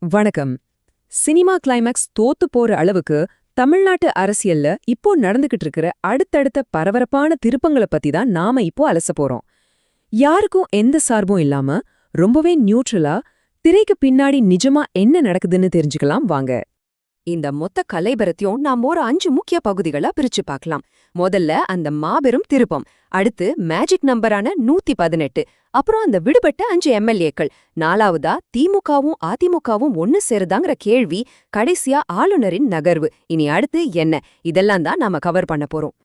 வணக்கம். Cinema climax தோத்து போற அளவுக்கு தமிழ்நாட்டு அரசியல்ல இப்போ நடந்துகிட்டு இருக்கிற அடுத்தடுத்த பரபரப்பான திருப்பங்களை பத்தி தான் நாம இப்போ அலச போறோம். யாருக்கும் எந்த சார்பும் இல்லாம ரொம்பவே நியூட்ரலா திரைக்கு பின்னாடி நிஜமா என்ன நடக்குதுன்னு தெரிஞ்சுக்கலாம் வாங்க. இந்த மொத்த கலைபரத்தையும் நாம ஒரு 5 முக்கிய பகுதிகளா பிரிச்சு பார்க்கலாம். முதல்ல அந்த மாபெரும் திருப்பம், அடுத்து மேஜிக் நம்பரான 118, அப்புறம் அந்த விடுபட்ட 5 எம்எல்ஏக்கள், நாலாவதா திமுகவும் அதிமுகவும் ஒன்னு சேருதாங்கிற கேள்வி, கடைசியா ஆளுநரின் நகர்வு. இனி அடுத்து என்ன, இதெல்லாம் தான் நாம கவர் பண்ண போறோம்.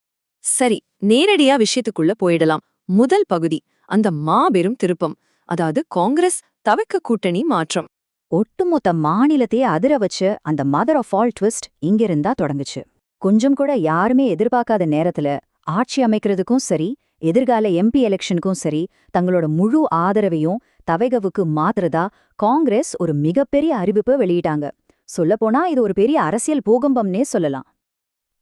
சரி, நேரடியா விஷயத்துக்குள்ள போயிடலாம். முதல் பகுதி, அந்த மாபெரும் திருப்பம், அதாவது காங்கிரஸ் தவிக்க கூட்டணி மாற்றம். ஒட்டுமொத்த மாநிலத்தையே அதிர வச்சு அந்த மதர் ஆஃப் ஆல் ட்விஸ்ட் இங்கிருந்தா தொடங்குச்சு. கொஞ்சம் கூட யாருமே எதிர்பார்க்காத நேரத்துல ஆட்சி அமைக்கிறதுக்கும் சரி, எதிர்கால எம்பி எலெக்ஷனுக்கும் சரி, தங்களோட முழு ஆதரவையும் தவைகவுக்கு மாத்துறதா காங்கிரஸ் ஒரு மிகப்பெரிய அறிவிப்பை வெளியிட்டாங்க. சொல்லப்போனா இது ஒரு பெரிய அரசியல் பூகம்பம்னே சொல்லலாம்.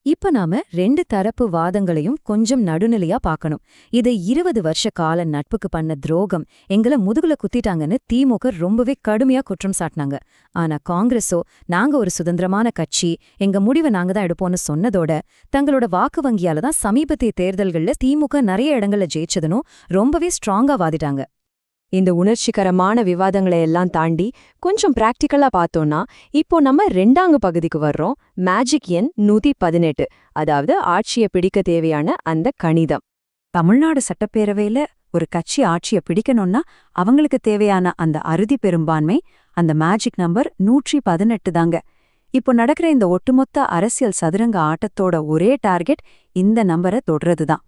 இப்ப நாம 2 தரப்பு வாதங்களையும் கொஞ்சம் நடுநிலையா பார்க்கணும். இது 20 வருஷ கால நட்புக்கு பண்ண துரோகம், எங்கள முதுகுல குத்திட்டாங்கன்னு திமுக ரொம்பவே கடுமையா குற்றம் சாட்டினாங்க. ஆனா காங்கிரஸோ, நாங்க ஒரு சுதந்திரமான கட்சி, எங்க முடிவை நாங்க தான் எடுப்போம்னு சொன்னதோட, தங்களோட வாக்கு வங்கியால தான் சமீபத்திய தேர்தல்கள்ல திமுக நிறைய இடங்கள்ல ஜெயிச்சதுனும் ரொம்பவே ஸ்ட்ராங்கா வாதிட்டாங்க. இந்த உணர்ச்சிகரமான விவாதங்களை எல்லாம் தாண்டி கொஞ்சம் பிராக்டிக்கலா பார்த்தோம்னா, இப்போ நம்ம 2ஆம் பகுதிக்கு வர்றோம். மேஜிக் எண் 118, அதாவது ஆட்சியை பிடிக்க தேவையான அந்த கணிதம். தமிழ்நாடு சட்டப்பேரவையில ஒரு கட்சி ஆட்சியை பிடிக்கணும்னா அவங்களுக்கு தேவையான அந்த அறுதி பெரும்பான்மை, அந்த மேஜிக் நம்பர் 118 தாங்க. இப்போ நடக்கிற இந்த ஒட்டுமொத்த அரசியல் சதுரங்க ஆட்டத்தோட ஒரே டார்கெட் இந்த நம்பரை தொடுறதுதான்.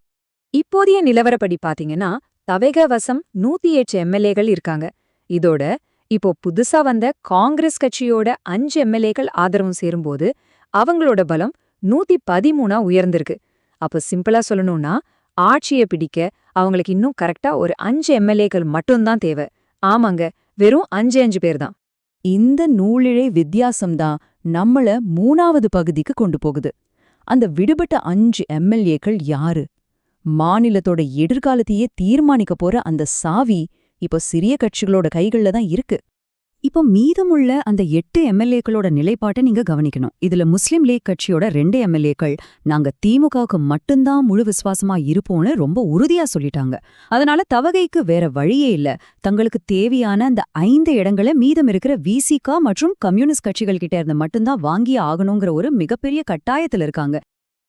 இப்போதைய நிலவரப்படி பாத்தீங்கன்னா, தவேக வசம் 108 எம்எல்ஏகள் இருக்காங்க. இதோட இப்போ புதுசா வந்த காங்கிரஸ் கட்சியோட 5 எம்எல்ஏக்கள் ஆதரவும் சேரும்போது அவங்களோட பலம் 113 உயர்ந்திருக்கு. அப்போ சிம்பிளா சொல்லணும்னா, ஆட்சியை பிடிக்க அவங்களுக்கு இன்னும் கரெக்டா ஒரு 5 எம்எல்ஏக்கள் மட்டும்தான் தேவை. ஆமாங்க, வெறும் 5 பேர் தான். இந்த நூலிழை வித்தியாசம்தான் நம்மள 3ஆவது பகுதிக்கு கொண்டு போகுது. அந்த விடுபட்ட 5 எம்எல்ஏக்கள் யாரு? மாநிலத்தோட எதிர்காலத்தையே தீர்மானிக்க போற அந்த சாவி இப்போ சிறிய கட்சிகளோட கைகள்ல தான் இருக்கு. இப்போ மீதமுள்ள அந்த 8 எம்எல்ஏக்களோட நிலைப்பாட்டை நீங்க கவனிக்கணும். இதுல முஸ்லிம் லீக் கட்சியோட 2 எம்எல்ஏக்கள் நாங்க திமுகவுக்கு மட்டும்தான் முழு விசுவாசமா இருப்போம்னு ரொம்ப உறுதியா சொல்லிட்டாங்க. அதனால தவகைக்கு வேற வழியே இல்ல. தங்களுக்கு தேவையான அந்த 5 இடங்களை மீதம் இருக்கிற விசிக மற்றும் கம்யூனிஸ்ட் கட்சிகள் கிட்ட இருந்து மட்டும்தான் வாங்கி ஆகணுங்கிற ஒரு மிகப்பெரிய கட்டாயத்துல இருக்காங்க.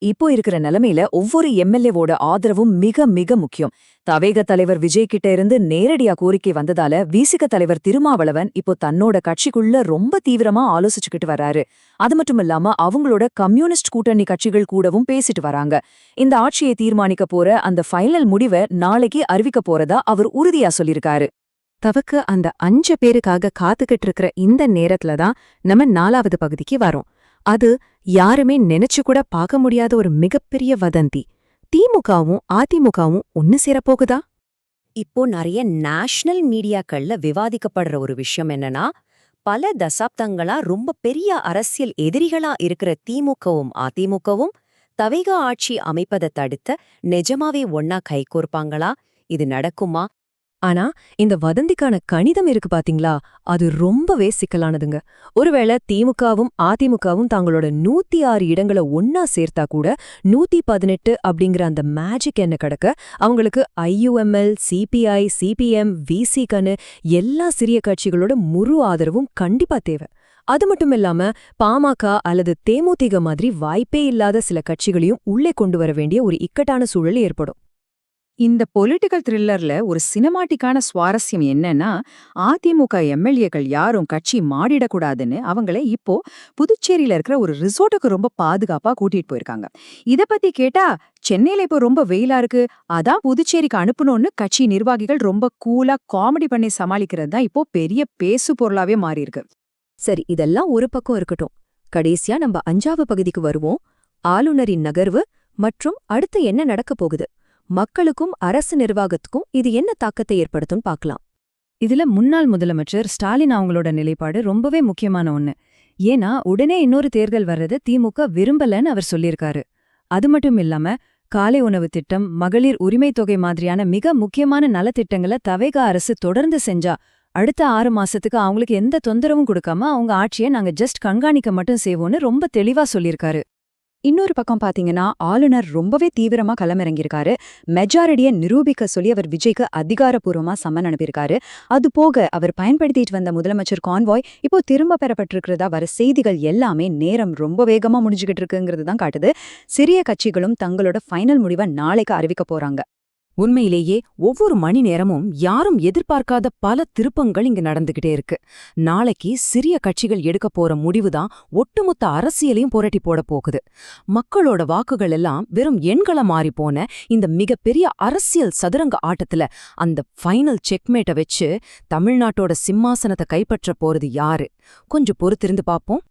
இப்போ இருக்கிற நிலைமையில ஒவ்வொரு எம்எல்ஏவோட ஆதரவும் மிக மிக முக்கியம். தவேக தலைவர் விஜய் கிட்ட இருந்து நேரடியா கோரிக்கை வந்ததால விசிக தலைவர் திருமாவளவன் இப்போ தன்னோட கட்சிக்குள்ள ரொம்ப தீவிரமா ஆலோசிச்சுக்கிட்டு வராரு. அது மட்டும் இல்லாம அவங்களோட கம்யூனிஸ்ட் கூட்டணி கட்சிகள் கூடவும் பேசிட்டு வராங்க. இந்த ஆட்சியை தீர்மானிக்க போற அந்த ஃபைனல் முடிவை நாளைக்கு அறிவிக்க போறதா அவர் உறுதியா சொல்லியிருக்காரு. தவக்கு அந்த 5 பேருக்காக காத்துக்கிட்டு இருக்கிற இந்த நேரத்துல தான் நம்ம 4ஆவது பகுதிக்கு வரோம். அது யாருமே நினைச்சு கூட பார்க்க முடியாத ஒரு மிகப்பெரிய வதந்தி. திமுகவும் அதிமுகவும் ஒன்னு சேரப்போகுதா? இப்போ நிறைய நேஷனல் மீடியாக்கள்ல விவாதிக்கப்படுற ஒரு விஷயம் என்னன்னா, பல தசாப்தங்களா ரொம்ப பெரிய அரசியல் எதிரிகளா இருக்கிற திமுகவும் அதிமுகவும் தவேக ஆட்சி அமைப்பதை தடுத்த நிஜமாவே ஒன்னா கைகோர்ப்பாங்களா? இது நடக்குமா? ஆனா இந்த வதந்திக்கான கணிதம் இருக்கு பாத்தீங்களா, அது ரொம்பவே சிக்கலானதுங்க. ஒருவேளை திமுகவும் அதிமுகவும் தங்களோட 106 இடங்களை ஒன்னா சேர்த்தா கூட 118 அப்படிங்கிற அந்த மேஜிக் என்ன கடக்க அவங்களுக்கு ஐயுஎம்எல், சிபிஐ, சிபிஎம், விசிகன்னு எல்லா சிறிய கட்சிகளோட முழு ஆதரவும் கண்டிப்பா தேவை. அது மட்டும் இல்லாம பாமக அல்லது தேமுதிக மாதிரி வாய்ப்பே இல்லாத சில கட்சிகளையும் உள்ளே கொண்டு வர வேண்டிய ஒரு இக்கட்டான சூழல் ஏற்படும். இந்த பொலிட்டிக்கல் த்ரில்லர்ல ஒரு சினிமாட்டிக்கான சுவாரஸ்யம் என்னன்னா, அதிமுக எம்எல்ஏக்கள் யாரும் கட்சி மாடிடக்கூடாதுன்னு அவங்கள இப்போ புதுச்சேரியில இருக்கிற ஒரு ரிசோர்ட்டுக்கு ரொம்ப பாதுகாப்பா கூட்டிட்டு போயிருக்காங்க. இத பத்தி கேட்டா, சென்னையில இப்போ ரொம்ப வெயிலா இருக்கு, அதான் புதுச்சேரிக்கு அனுப்பணும்னு கட்சி நிர்வாகிகள் ரொம்ப கூலா காமெடி பண்ணி சமாளிக்கிறது தான் இப்போ பெரிய பேசு பொருளாவே மாறி இருக்கு. சரி, இதெல்லாம் ஒரு பக்கம் இருக்கட்டும். கடைசியா நம்ம 5ஆவது பகுதிக்கு வருவோம். ஆளுநரின் நகர்வு மற்றும் அடுத்து என்ன நடக்க போகுது, மக்களுக்கும் அரசு நிர்வாகத்துக்கும் இது என்ன தாக்கத்தை ஏற்படுத்தும் பார்க்கலாம். இதுல முன்னாள் முதலமைச்சர் ஸ்டாலின் அவங்களோட நிலைப்பாடு ரொம்பவே முக்கியமான ஒண்ணு. ஏன்னா உடனே இன்னொரு தேர்தல் வர்றது திமுக விரும்பலன்னு அவர் சொல்லியிருக்காரு. அது மட்டும் இல்லாம காலை உணவு திட்டம், மகளிர் உரிமை தொகை மாதிரியான மிக முக்கியமான நலத்திட்டங்களை தவேக அரசு தொடர்ந்து செஞ்சா அடுத்த 6 மாசத்துக்கு அவங்களுக்கு எந்த தொந்தரவும் கொடுக்காம அவங்க ஆட்சியை நாங்க ஜஸ்ட் கண்காணிக்க மட்டும் செய்வோம்னு ரொம்ப தெளிவா சொல்லியிருக்காரு. இன்னொரு பக்கம் பாத்தீங்கன்னா ஆளுநர் ரொம்பவே தீவிரமா களமிறங்கியிருக்காரு. மெஜாரிட்டியை நிரூபிக்க சொல்லி அவர் விஜய்க்கு அதிகாரப்பூர்வமா சம்மன் அனுப்பியிருக்காரு. அது போக அவர் பயன்படுத்திட்டு வந்த முதலமைச்சர் கான்வாய் இப்போ திரும்ப பெறப்பட்டிருக்கிறதா வர செய்திகள் எல்லாமே நேரம் ரொம்ப வேகமா முடிஞ்சுகிட்டு இருக்குங்கிறது தான் காட்டுது. சிறிய கட்சிகளும் தங்களோட ஃபைனல் முடிவை நாளைக்கு அறிவிக்க போறாங்க. உண்மையிலேயே ஒவ்வொரு மணி நேரமும் யாரும் எதிர்பார்க்காத பல திருப்பங்கள் இங்க நடந்துகிட்டே இருக்கு. நாளைக்கு சிறிய கட்சிகள் எடுக்க போற முடிவுதான் ஒட்டுமொத்த அரசியலையும் புரட்டி போட போகுது. மக்களோட வாக்குகள் எல்லாம் வெறும் எண்கள மாறி போன இந்த மிகப்பெரிய அரசியல் சதுரங்க ஆட்டத்துல அந்த ஃபைனல் செக்மேட்டை வச்சு தமிழ்நாட்டோட சிம்மாசனத்தை கைப்பற்ற போறது யாரு? கொஞ்சம் பொறுத்திருந்து பாப்போம்.